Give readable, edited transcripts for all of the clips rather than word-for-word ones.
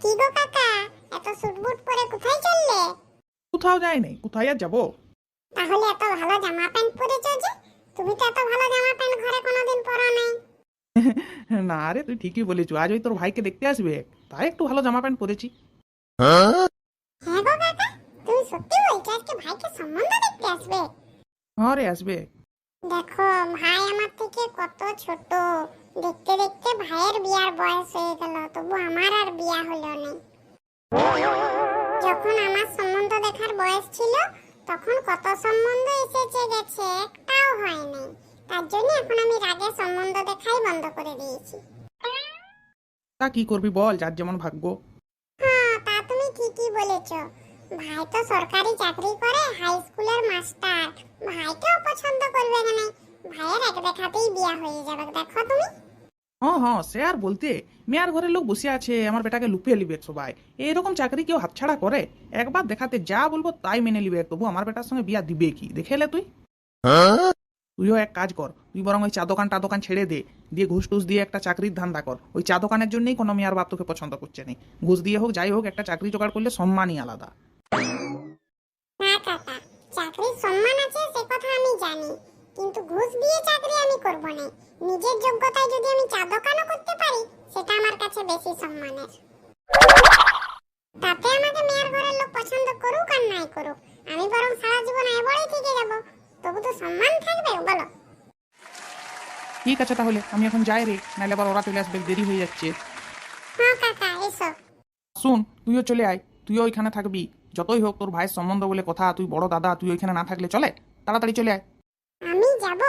কি গো কাকা, এত সুটবুট পরে কোথায় চললে? কোথাও যাই নাই, কোথায় আর যাবো? তাহলে এত ভালো জামা প্যান্ট পরেছো যে? তুমি তো এত ভালো জামা প্যান্ট ঘরে কোনোদিন পরো নাই। না রে, তুই ঠিকই বলেছ, আজ ওই তোর ভাইকে দেখতে আসবে, তাই একটু ভালো জামা প্যান্ট পরেছি। হ্যাঁ গো কাকা, তুমি সত্যি বলছো আজকে ভাইকে সম্বন্ধ দেখতে আসবে? হ্যাঁ রে, আসবে। দেখো, ভাই আমার থেকে কত ছোট। দেখতে দেখতে ভাইয়ের বিয়ার বয়স হয়ে গেল, তবু আমার আর বিয়া হলো না। যখন আমার সম্বন্ধ দেখার বয়স ছিল তখন কত সম্বন্ধ এসেছে গেছে, একটাও হয়নি। তার জন্য এখন আমি রাগে সম্বন্ধ দেখাই বন্ধ করে দিয়েছি। তা কি করবি বল, যার যেমন ভাগ্য। হ্যাঁ, তা তুমি ঠিকই বলেছ। ভাই তো সরকারি চাকরি করে, হাই স্কুলের মাস্টার। ভাইকেও পছন্দ করবে না? ভাইয়ের এক দেখাতেই বিয়া হয়ে যাবে, দেখো তুমি। হ্যাঁ হ্যাঁ, সে আর বলতে, মেয়ার ঘরের লোক বসে আছে, আমার বেটাকে লুপিয়ে লিবে সবাই। এরকম চাকরি কেউ হাতছাড়া করে? একবার দেখাতে যা বলবো তাই মেনে লিবে, তবু আমার বেটার সঙ্গে বিয়া দিবে কি? দেখে এলে তুই। তুইও এক কাজ কর, তুই বরং ওই চা দোকান ছেড়ে দে, দিয়ে ঘুষ টুস দিয়ে একটা চাকরির ধান্দা কর। ওই চা দোকানের জন্যই কোনো মেয়ার বাপ তোকে পছন্দ করছে না। ঘুষ দিয়ে হোক যাই হোক, একটা চাকরি জোগাড় করলে সম্মানই আলাদা। না কাকা, চাকরির সম্মান আছে সে কথা আমি জানি, কিন্তু ঘুষ দিয়ে চাকরি আমি করব না। নিজের যোগ্যতায় যদি আমি চা দোকানও করতে পারি, সেটা আমার কাছে বেশি সম্মানের। তাতে আমাকে মেয়ের ঘরের লোক পছন্দ করুক আর নাই করুক, আমি বরং সারা জীবন এ বড়ই থেকে যাব, তবু তো সম্মান থাকবে, বলো? ঠিক আছে তাহলে, আমি এখন যাই রে, নাহলে আবার ওরা চলে আসবে, দেরি হয়ে যাচ্ছে। হ্যাঁ কাকা, এসো। শুন, তুইও চলে আয়, তুইও ওইখানে থাকবি। যতই হোক তোর ভাইয়ের সম্বন্ধ বলে কথা, তুই বড় দাদা, তুই ওইখানে না থাকলে চলে? তাড়াতাড়ি চলে আয়। আমি যাব?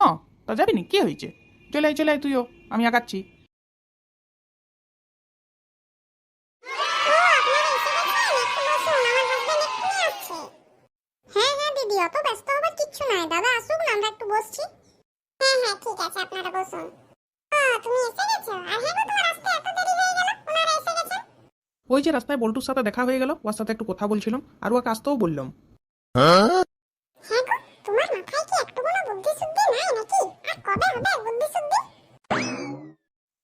হ্যাঁ, তা যাবি নি, কি হয়েছে? চলে আয় চলে আয় তুইও, আমি আগাচ্ছি। ও, আপনারা এসে গেছেন, একটু বসুন, আমার হাজবেন্ড এক্ষুনি আসছে। হ্যাঁ হ্যাঁ দিদি, অত ব্যস্ত হবার কিচ্ছু নাই, দাদা আসুক না, আমরা একটু বসছি। হ্যাঁ হ্যাঁ ঠিক আছে, আপনারা বসুন। তুমি এসে গেছো? আর হ্যাঁ গো, তোমার আসতে এত দেরি হয়ে গেল, ওনারা এসে গেছেন। ওই যে রাস্তায় বল্টুর সাথে দেখা হয়ে গেল, ওর সাথে একটু কথা বলছিলাম, আর ওকে আসতেও বললাম। হ্যাঁ গো, তোমার মাথায় কি একটু কোনো বুদ্ধি শুদ্ধি নাই নাকি? আর কবে হবে বুদ্ধি শুদ্ধি?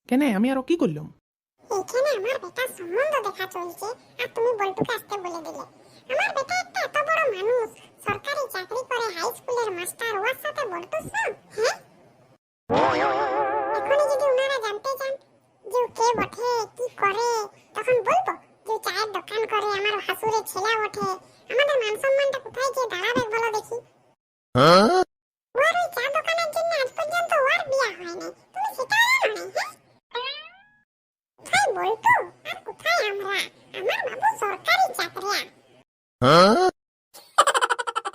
কেন, আমি আরো কি করলাম? এখানে আমার বেটার সম্বন্ধ দেখা চলছে, আর তুমি বল্টুকে আসতে বলে দিলে। আমার বেটা একটা এত বড় মানুষ, সরকারি চাকরি করে, হাই স্কুলের মাস্টার, ওর সাথে বল্টুর সব? হ্যাঁ, এখনই যদি ওনারা জানতে চান যে ও কে বটে, কি করে, তখন বলবো যে চায়ের দোকান করে, আমার হাসুরে ছেলে ওঠে, আমাদের মান সম্মানটা কোথায় গিয়ে দাঁড়াবে বলো দেখি? ওর ওই চা দোকানের জন্য আজ পর্যন্ত ওর বিয়া হয়নি, তুমি সেটাও জানো না? হ্যাঁ, কোথায় বলতো আর কোথায় আমরা? আমার বাবু সরকারি চাকরিয়া।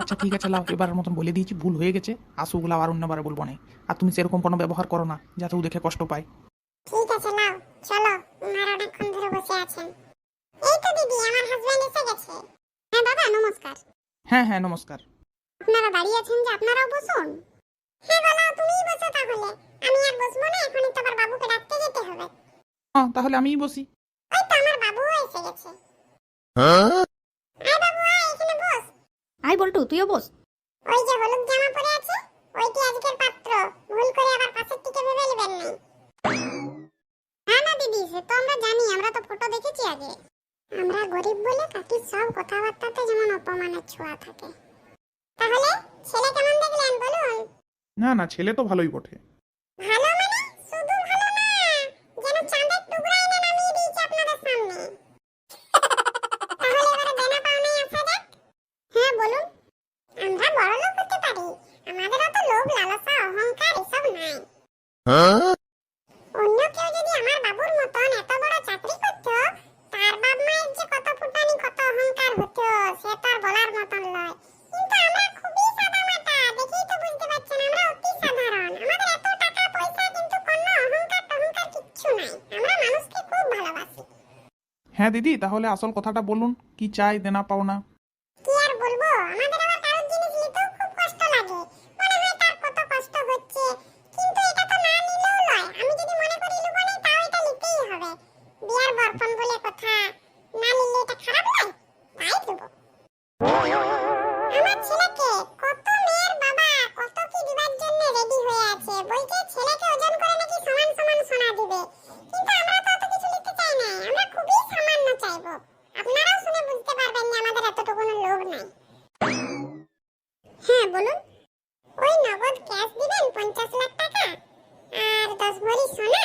আচ্ছা ঠিক আছে, লাও, এবারের মতন বলে দিয়েছি, ভুল হয়ে গেছে, আসুগুলা আর অন্যবারে বলবো না। আর তুমি সেরকম কোনো ব্যবহার করো না যাতে ও দেখে কষ্ট পায়। ঠিক আছে, নাও চলো, ওনারা অনেকক্ষণ ধরে বসে আছেন। এই তো দিদি, আমার হাজবেন্ড এসে গেছে। হ্যাঁ দাদা, নমস্কার। হ্যাঁ হ্যাঁ, নমস্কার। আপনারা দাঁড়িয়ে আছেন যে, আপনারাও বসুন। হ্যাঁ বলো, তুমিই বসো তাহলে, আমি আর বসবো না, এখনই তো আবার বাবুকে ডাকতে যেতে হবে। হ্যাঁ, তাহলে আমিই বসি। ওই তো আমার বাবুও এসে গেছে। আয় বাবু, আয় এখানে বস। আয় বল্টু, তুইও বস। ওই যে হলুদ জামা পরে আছে, ওইটি আজকের পাত্র, ভুল করে আবার পাশের টিকে ভেবে নেবেন না। হ্যাঁ না দিদি, সে তো আমরা জানি, আমরা তো ফটো দেখেছি আগে। আমরা গরিব বলে কাকির সব কথাবার্তাতে যেমন অপমানের ছোঁয়া থাকে। তাহলে ছেলে কেমন দেখলেন বলুন? না না, ছেলে তো ভালোই বটে। ভালো মানে শুধু ভালো না, যেন চাঁদের টুকরা এনে নামিয়ে দিয়েছে আপনাদের সামনে। তাহলে এবারে দেনা পাওনায় আসা যাক। হ্যাঁ বলুন। আমরা বড় লোক হতে পারি, আমাদের অত লোভ লালসা অহংকার এসব নাই। অন্য কেউ যদি আমার বাবুর মতন এত বড় চাকরি করতো, তার বাপ মায়ের যে কত ফুটানি কত অহংকার হতো, সে তো আর বলার মতন নয়। কিন্তু আমরা খুবই সাদামাটা, দেখেই তো বুঝতে পারছেন, আমরা অতি সাধারণ। আমাদের এত টাকা পয়সা, কিন্তু কোনো অহংকার টহংকার কিচ্ছু নাই। আমরা মানুষকে খুব ভালোবাসি। হ্যাঁ দিদি, তাহলে আসল কথাটা বলুন, কি চাই দেনা পাওনা? কি আর বলবো, আমাদের আবার কারোর জিনিস নিতেও খুব কষ্ট লাগে, মনে হয় তার কত কষ্ট হচ্ছে। কিন্তু এটা তো না নিলেও নয়, আমি যদি মনে করি নেবো না, তাও এটা নিতেই হবে। বিয়ার বরপণ বলে কথা, না নিলে এটা খারাপ নয়, তাই দেবো। আমার ছেলেকে কত মেয়ের বাবা কত কি দিবার জন্য রেডি হয়ে আছে, বলছে ছেলেকে ওজন করে নাকি সমান সমান সোনা দিবে। কিন্তু আমরা তো অত কিছু নিতে চাই না, আমরা খুবই লোভ নাই। হ্যাঁ বলুন। ওই নগদ ক্যাশ দিবেন 50 লাখ টাকা, আর 10 ভরি সোনা,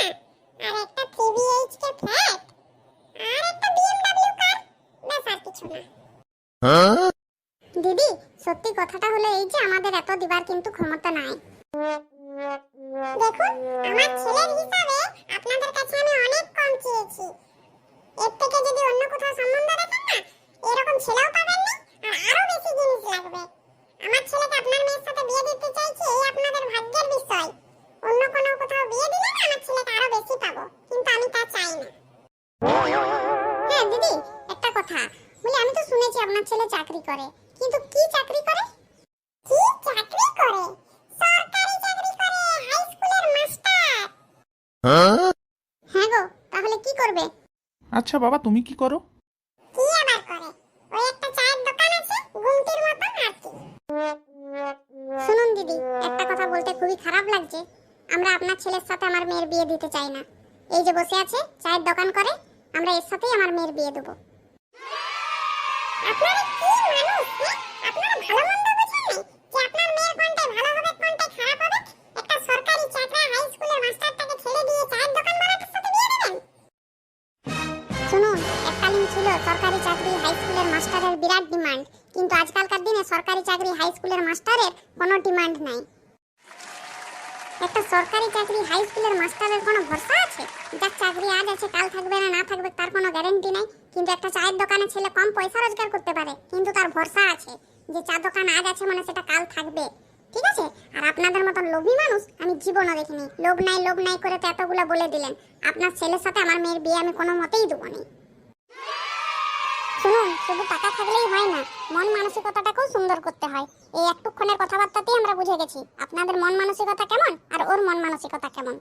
আর একটা 3 BHK ফ্ল্যাট, আর একটা BMW কার, ব্যাস আর কিছু না। দিদি সত্যি কথাটা হলো এই যে আমাদের এত দিবার কিন্তু ক্ষমতা নাই। দেখুন আমার ছেলের হিসাবে আপনাদের কাছে আমি অনেক কম চেয়েছি। এর থেকে যদি অন্য কোথাও সম্বন্ধ দেখেন না, এরকম ছেলেও পাবেন না, আর আরো বেশি জিনিস লাগবে। আমার ছেলেকে আপনার মেয়ের সাথে বিয়ে দিতে চাইছি, এই আপনাদের ভাগ্যের বিষয়। অন্য কোনো কোথাও বিয়ে দিলে না আমার ছেলেকে আরো বেশি পাবো, কিন্তু আমি তা চাই না। হ্যাঁ দিদি একটা কথা বলি, আমি তো শুনেছি আপনার ছেলে চাকরি করে, কিন্তু কি চাকরি করে? কি চাকরি করে? সরকারি চাকরি করে, হাই স্কুলের মাস্টার। হ্যাঁ গো, তাহলে কি করবে? আচ্ছা বাবা, তুমি কি করো? কি আবার করে? ওই একটা চায়ের দোকান আছে, গুমটির মতন আর কি। শুনুন দিদি, একটা কথা বলতে খুবই খারাপ লাগছে। আমরা আপনার ছেলের সাথে আমার মেয়ের বিয়ে দিতে চাই না। এই যে বসে আছে চায়ের দোকান করে, আমরা এর সাথেই আমার মেয়ের বিয়ে দেব। আপনারা কি মানুষ? আপনারা ভালো মন্দ বুঝেন না যে আপনার মেয়ের কোনটা ভালো হবে কোনটা খারাপ হবে? একটা সরকারি চাকরা হাই স্কুলের মাস্টারটাকে ছেড়ে দিয়ে চায়ের দোকান মারার সাথে বিয়ে দেবেন? শুনুন, এককালীন ছিল সরকারি চাকরি হাই স্কুলের মাস্টারের বিরাট ডিমান্ড, কিন্তু আজকালকার দিনে সরকারি চাকরি হাই স্কুলের মাস্টারের কোনো ডিমান্ড নাই। একটা সরকারি চাকরি হাই স্কুলের মাস্টারের কোনো ভরসা আছে? যার চাকরি আজ আছে কাল থাকবে না না থাকবে তার কোনো গ্যারান্টি নাই। কিন্তু একটা চায়ের দোকানে ছেলে কম পয়সা রোজগার করতে পারে, কিন্তু তার ভরসা আছে যে চা দোকান আজ আছে মানে সেটা কাল থাকবে। ঠিক আছে? আর আপনাদের মতন লোভী মানুষ আমি জীবনও দেখিনি। লোভ নাই করে তো এতগুলো বলে দিলেন। আপনার ছেলের সাথে আমার মেয়ের বিয়ে আমি কোনো মতেই দেবো না। শুনুন, শুধু টাকা থাকলেই হয় না, মন মানসিকতাটাকেও সুন্দর করতে হয়। এই একটুক্ষণের কথাবার্তাতেই আমরা বুঝে গেছি আপনাদের মন মানসিকতা কেমন আর ওর মন মানসিকতা কেমন।